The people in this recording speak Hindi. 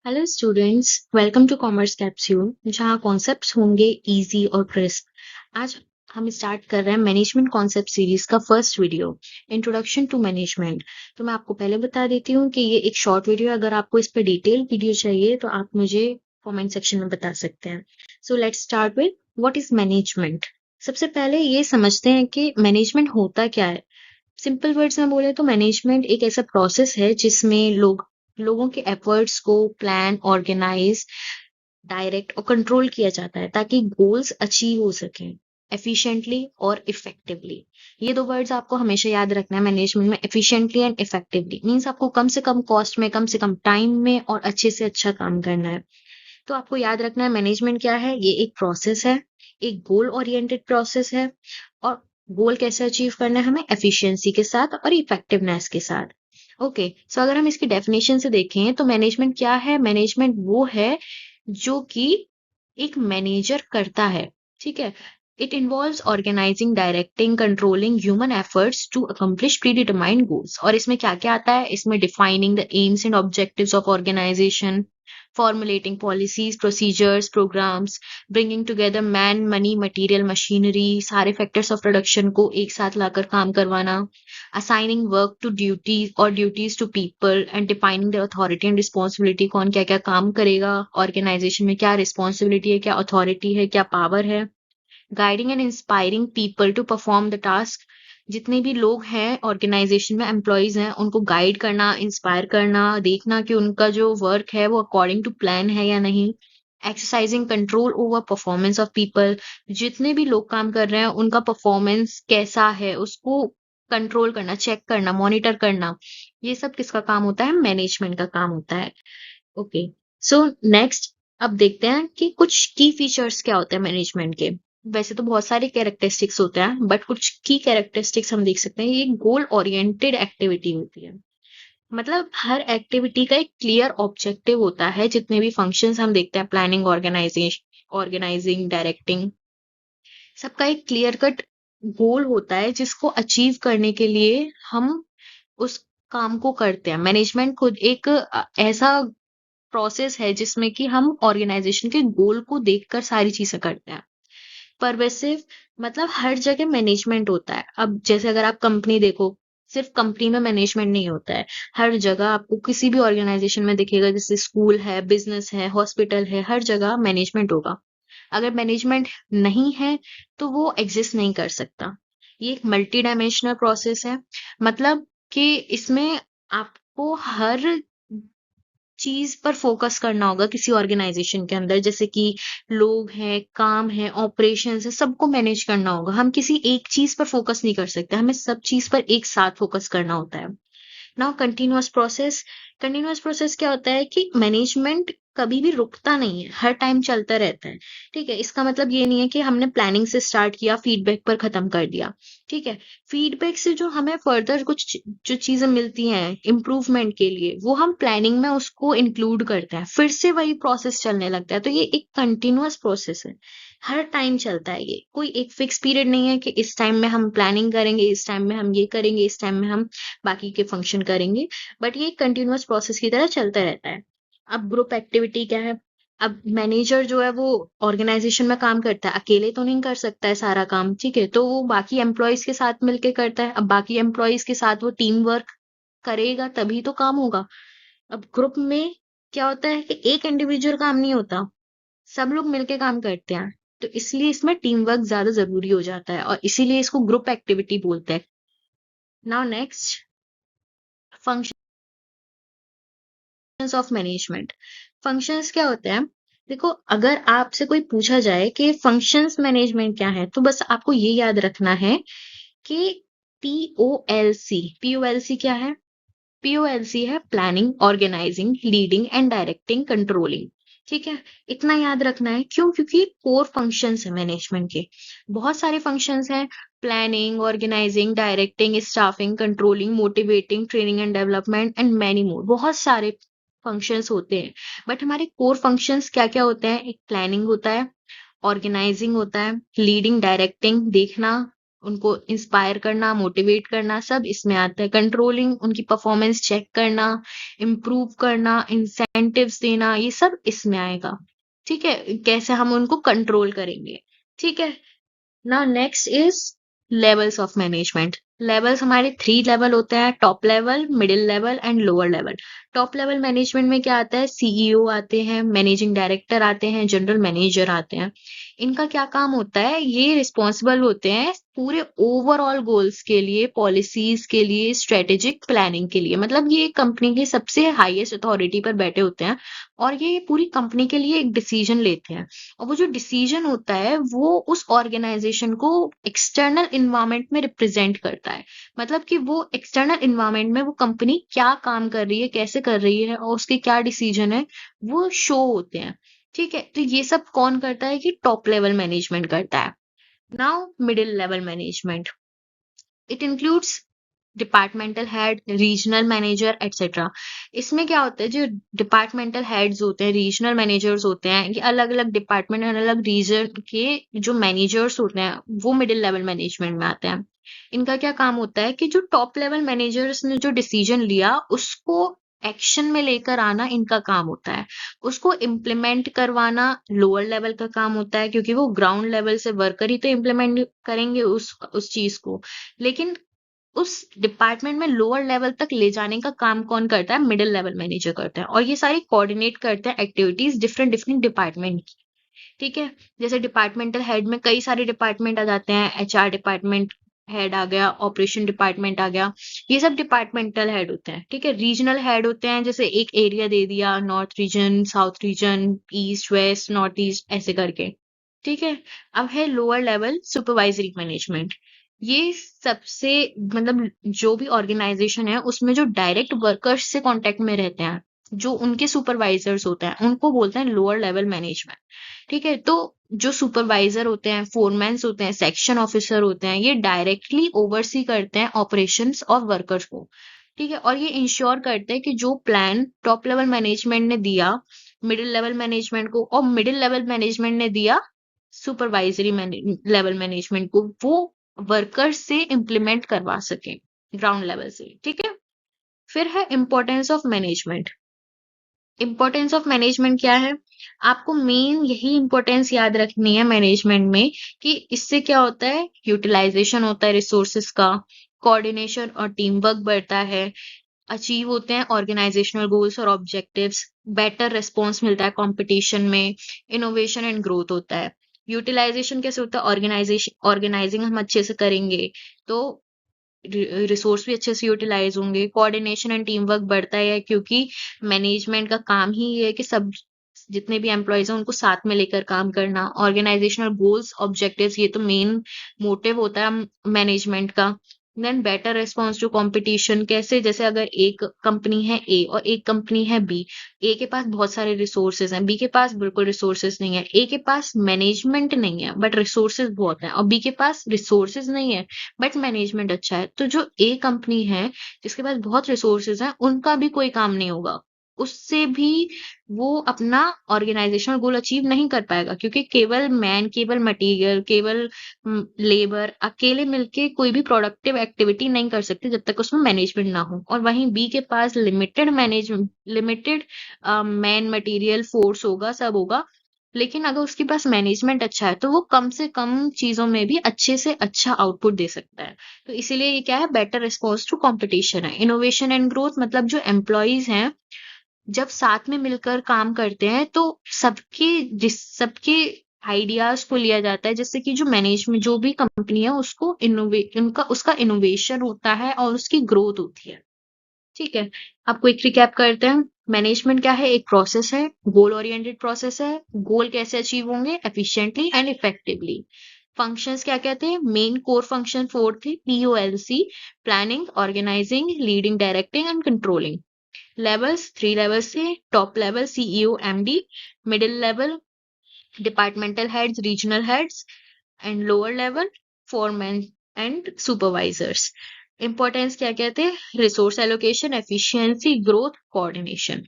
Hello students, welcome to commerce capsule जहाँ कॉन्सेप्ट्स होंगे इजी और क्रिस्प। आज हम स्टार्ट कर रहे हैं मैनेजमेंट कॉन्सेप्ट सीरीज का first video, introduction to management. तो मैं आपको पहले बता देती हूँ कि ये एक शॉर्ट वीडियो है। अगर आपको इस पे डिटेल वीडियो चाहिए तो आप मुझे कमेंट सेक्शन में बता सकते हैं। So let's start with what is management. सबसे पहले ये समझते हैं कि मैनेजमेंट होता क्या है। सिंपल वर्ड्स में बोले तो मैनेजमेंट एक ऐसा प्रोसेस है जिसमें लोगों के एफर्ट्स को प्लान, ऑर्गेनाइज, डायरेक्ट और कंट्रोल किया जाता है ताकि गोल्स अचीव हो सकें एफिशिएंटली और इफेक्टिवली। ये दो वर्ड्स आपको हमेशा याद रखना है मैनेजमेंट में, एफिशिएंटली एंड इफेक्टिवली मीन्स आपको कम से कम कॉस्ट में, कम से कम टाइम में और अच्छे से अच्छा काम करना है। तो आपको याद रखना है मैनेजमेंट क्या है। ये एक प्रोसेस है, एक गोल ओरिएंटेड प्रोसेस है। और गोल कैसे अचीव करना है हमें, एफिशिएंसी के साथ और इफेक्टिवनेस के साथ। ओके, सो अगर हम इसकी डेफिनेशन से देखें तो मैनेजमेंट क्या है। मैनेजमेंट वो है जो कि एक मैनेजर करता है। ठीक है, it involves organising, directing, controlling human efforts to accomplish predetermined goals. और इसमें क्या क्या आता है, इसमें defining the aims and objectives of organisation, formulating policies, procedures, programs, bringing together man, money, material, machinery, सारे factors of production को एक साथ लाकर काम करवाना, assigning work to duties और duties to people and defining their authority and responsibility, कौन क्या क्या काम करेगा, organization में क्या responsibility है, क्या authority है, क्या power है, guiding and inspiring people to perform the task. जितने भी लोग हैं ऑर्गेनाइजेशन में, एम्प्लॉयज हैं, उनको गाइड करना, इंस्पायर करना, देखना कि उनका जो वर्क है वो अकॉर्डिंग टू प्लान है या नहीं। Exercising control over performance of people, जितने भी लोग काम कर रहे हैं उनका परफॉर्मेंस कैसा है उसको कंट्रोल करना, चेक करना, मॉनिटर करना। ये सब किसका काम होता है, मैनेजमेंट का काम होता है। ओके, सो नेक्स्ट अब देखते हैं कि कुछ की फीचर्स क्या होते हैं मैनेजमेंट के। वैसे तो बहुत सारे कैरेक्टरिस्टिक्स होते हैं बट कुछ की कैरेक्टरिस्टिक्स हम देख सकते हैं। ये गोल ओरिएंटेड एक्टिविटी होती है, मतलब हर एक्टिविटी का एक क्लियर ऑब्जेक्टिव होता है। जितने भी फंक्शंस हम देखते हैं, प्लानिंग, ऑर्गेनाइजिंग, डायरेक्टिंग, सबका एक क्लियर कट गोल होता है जिसको अचीव करने के लिए हम उस काम को करते हैं। मैनेजमेंट खुद एक ऐसा प्रोसेस है जिसमें कि हम ऑर्गेनाइजेशन के गोल को देखकर सारी चीजें करते हैं। परवेसिव मतलब हर जगह मैनेजमेंट होता है। अब जैसे अगर आप कंपनी देखो, सिर्फ कंपनी में मैनेजमेंट नहीं होता है, हर जगह आपको किसी भी ऑर्गेनाइजेशन में दिखेगा, जैसे स्कूल है, बिजनेस है, हॉस्पिटल है, हर जगह मैनेजमेंट होगा। अगर मैनेजमेंट नहीं है तो वो एग्जिस्ट नहीं कर सकता। ये एक मल्टी डायमेंशनल प्रोसेस है, मतलब कि इसमें आपको हर चीज पर फोकस करना होगा किसी ऑर्गेनाइजेशन के अंदर। जैसे कि लोग हैं, काम है, ऑपरेशंस है, सबको मैनेज करना होगा। हम किसी एक चीज पर फोकस नहीं कर सकते, हमें सब चीज पर एक साथ फोकस करना होता है। Now continuous process. Continuous process क्या होता है कि मैनेजमेंट कभी भी रुकता नहीं है, हर टाइम चलता रहता है। ठीक है, इसका मतलब ये नहीं है कि हमने प्लानिंग से स्टार्ट किया, फीडबैक पर खत्म कर दिया। ठीक है, फीडबैक से जो हमें फर्दर कुछ जो चीजें मिलती हैं इम्प्रूवमेंट के लिए, वो हम प्लानिंग में उसको इंक्लूड करते हैं, फिर से वही प्रोसेस चलने लगता है। तो ये एक कंटिन्यूअस प्रोसेस है, हर टाइम चलता है। ये कोई एक फिक्स पीरियड नहीं है कि इस टाइम में हम प्लानिंग करेंगे, इस टाइम में हम ये करेंगे, इस टाइम में हम बाकी के फंक्शन करेंगे। बट ये कंटिन्यूअस प्रोसेस की तरह चलता रहता है। अब ग्रुप एक्टिविटी क्या है। अब मैनेजर जो है वो ऑर्गेनाइजेशन में काम करता है, अकेले तो नहीं कर सकता है सारा काम। ठीक है, तो वो बाकी एम्प्लॉयज के साथ मिलके करता है। अब बाकी एम्प्लॉयज के साथ वो टीम वर्क करेगा तभी तो काम होगा। अब ग्रुप में क्या होता है कि एक इंडिविजुअल काम नहीं होता, सब लोग मिलके काम करते हैं। तो इसलिए इसमें टीम वर्क ज्यादा जरूरी हो जाता है और इसीलिए इसको ग्रुप एक्टिविटी बोलते हैं। Now next, functions of management. Functions क्या होते हैं, देखो अगर आपसे कोई पूछा जाए कि फंक्शंस मैनेजमेंट क्या है, तो बस आपको ये याद रखना है कि पीओएलसी क्या है। पीओएलसी है planning, organising, leading and directing, controlling. ठीक है, इतना याद रखना है। क्यों? क्योंकि कोर फंक्शंस है मैनेजमेंट के, बहुत सारे फंक्शंस हैं। Planning, organising, directing, staffing, controlling, motivating, training and development and many more, बहुत सारे फंक्शंस होते हैं। बट हमारे कोर फंक्शंस क्या क्या होते हैं, एक प्लानिंग होता है, ऑर्गेनाइजिंग होता है, लीडिंग, डायरेक्टिंग, देखना, उनको इंस्पायर करना, मोटिवेट करना, सब इसमें आता है। कंट्रोलिंग, उनकी परफॉर्मेंस चेक करना, इम्प्रूव करना, इंसेंटिव्स देना, ये सब इसमें आएगा। ठीक है, कैसे हम उनको कंट्रोल करेंगे। ठीक है, now next is levels of management. Levels हमारे 3 लेवल होते हैं, top level, middle level and lower level. Top level management में क्या आता है, सीईओ आते हैं, मैनेजिंग डायरेक्टर आते हैं, जनरल मैनेजर आते हैं। इनका क्या काम होता है, ये रिस्पॉन्सिबल होते हैं पूरे ओवरऑल गोल्स के लिए, पॉलिसीज के लिए, स्ट्रेटेजिक प्लानिंग के लिए। मतलब ये कंपनी के सबसे हाईएस्ट अथॉरिटी पर बैठे होते हैं और ये पूरी कंपनी के लिए एक डिसीजन लेते हैं। और वो जो डिसीजन होता है वो उस ऑर्गेनाइजेशन को एक्सटर्नल इन्वायरमेंट में रिप्रेजेंट करता है। मतलब कि वो एक्सटर्नल इन्वायरमेंट में वो कंपनी क्या काम कर रही है, कैसे कर रही है और उसके क्या डिसीजन है, वो शो होते हैं। ठीक है, तो ये सब कौन करता है कि टॉप लेवल मैनेजमेंट करता है। Now middle level management, it includes departmental head, regional manager etcetera. इसमें क्या होता है, जो डिपार्टमेंटल हेड्स होते हैं, रीजनल मैनेजर्स होते हैं, ये अलग अलग डिपार्टमेंट अलग अलग रीजन के जो मैनेजर्स होते हैं वो मिडिल लेवल मैनेजमेंट में आते हैं। इनका क्या काम होता है कि जो टॉप लेवल मैनेजर्स ने जो डिसीजन लिया उसको एक्शन में लेकर आना इनका काम होता है। उसको इम्प्लीमेंट करवाना लोअर लेवल का काम होता है, क्योंकि वो ग्राउंड लेवल से वर्कर ही तो इम्प्लीमेंट करेंगे उस चीज को। लेकिन उस डिपार्टमेंट में लोअर लेवल तक ले जाने का काम कौन करता है, मिडिल लेवल मैनेजर करता है। और ये सारी कोऑर्डिनेट करते हैं एक्टिविटीज डिफरेंट डिफरेंट डिपार्टमेंट की। ठीक है, जैसे डिपार्टमेंटल हेड में कई सारे डिपार्टमेंट आ जाते हैं, एचआर डिपार्टमेंट हेड आ गया, ऑपरेशन डिपार्टमेंट आ गया, ये सब डिपार्टमेंटल हेड होते हैं। ठीक है, रीजनल हेड होते हैं, जैसे एक एरिया दे दिया, north region, south region, east west, north east, ऐसे करके। ठीक है, अब है लोअर लेवल सुपरवाइजरी मैनेजमेंट। ये सबसे मतलब जो भी ऑर्गेनाइजेशन है उसमें जो डायरेक्ट वर्कर्स से कांटेक्ट में रहते हैं, जो उनके सुपरवाइजर्स होते हैं, उनको बोलते हैं लोअर लेवल मैनेजमेंट। ठीक है, तो जो सुपरवाइजर होते हैं, फोरमैन्स होते हैं, सेक्शन ऑफिसर होते हैं, ये डायरेक्टली ओवरसी करते हैं ऑपरेशंस और वर्कर्स को। ठीक है, और ये इंश्योर करते हैं कि जो प्लान टॉप लेवल मैनेजमेंट ने दिया मिडिल लेवल मैनेजमेंट को, और मिडिल लेवल मैनेजमेंट ने दिया सुपरवाइजरी लेवल मैनेजमेंट को, वो वर्कर्स से इम्प्लीमेंट करवा सके ग्राउंड लेवल से। ठीक है, फिर है importance of management. Importance of management क्या है, आपको मेन यही इम्पोर्टेंस याद रखनी है मैनेजमेंट में, कि इससे क्या होता है, यूटिलाइजेशन होता है रिसोर्सेस का, कोऑर्डिनेशन और टीम वर्क बढ़ता है, अचीव होते हैं ऑर्गेनाइजेशनल गोल्स और ऑब्जेक्टिव्स, बेटर रिस्पॉन्स मिलता है कंपटीशन में, इनोवेशन एंड ग्रोथ होता है। यूटिलाइजेशन कैसे होता है, ऑर्गेनाइजिंग हम अच्छे से करेंगे तो रिसोर्स भी अच्छे से यूटिलाइज होंगे, कोऑर्डिनेशन एंड टीम वर्क बढ़ता है, क्योंकि मैनेजमेंट का काम ही ये है कि सब जितने भी एम्प्लॉयज हैं उनको साथ में लेकर काम करना। ऑर्गेनाइजेशनल गोल्स ऑब्जेक्टिव्स, ये तो मेन मोटिव होता है मैनेजमेंट का। Then better response to competition, कैसे, जैसे अगर एक कंपनी है ए और एक कंपनी है बी, ए के पास बहुत सारे रिसोर्सेज हैं, बी के पास बिल्कुल रिसोर्सेज नहीं है, ए के पास मैनेजमेंट नहीं है बट रिसोर्सेज बहुत है, और बी के पास रिसोर्सेज नहीं है बट मैनेजमेंट अच्छा है। तो जो ए कंपनी है जिसके पास बहुत रिसोर्सेज हैं उनका भी कोई काम नहीं होगा, उससे भी वो अपना ऑर्गेनाइजेशनल गोल अचीव नहीं कर पाएगा, क्योंकि केवल मैन, केवल मटेरियल, केवल लेबर अकेले मिलके कोई भी प्रोडक्टिव एक्टिविटी नहीं कर सकते जब तक उसमें मैनेजमेंट ना हो। और वहीं बी के पास लिमिटेड मैन, मटेरियल, फोर्स होगा, सब होगा, लेकिन अगर उसके पास मैनेजमेंट अच्छा है तो वो कम से कम चीजों में भी अच्छे से अच्छा आउटपुट दे सकता है। तो इसीलिए ये क्या है, बेटर रिस्पॉन्स टू कंपटीशन है। इनोवेशन एंड ग्रोथ, मतलब जो एम्प्लॉयज हैं जब साथ में मिलकर काम करते हैं तो सबके आइडियाज को लिया जाता है, जिससे कि जो मैनेजमेंट, जो भी कंपनी है उसको उसका इनोवेशन होता है और उसकी ग्रोथ होती है। ठीक है, अब क्विक रिकैप करते हैं। मैनेजमेंट क्या है, एक प्रोसेस है, गोल ओरिएंटेड प्रोसेस है। गोल कैसे अचीव होंगे, एफिशिएंटली एंड इफेक्टिवली। फंक्शंस क्या कहते हैं, मेन कोर फंक्शन 4 थे, POLC, planning, organising, leading, directing and controlling. Levels 3 levels थे, top level CEO MD, middle level departmental heads, regional heads, and lower level foreman and supervisors. Importance क्या कहते हैं, resource allocation, efficiency, growth, coordination.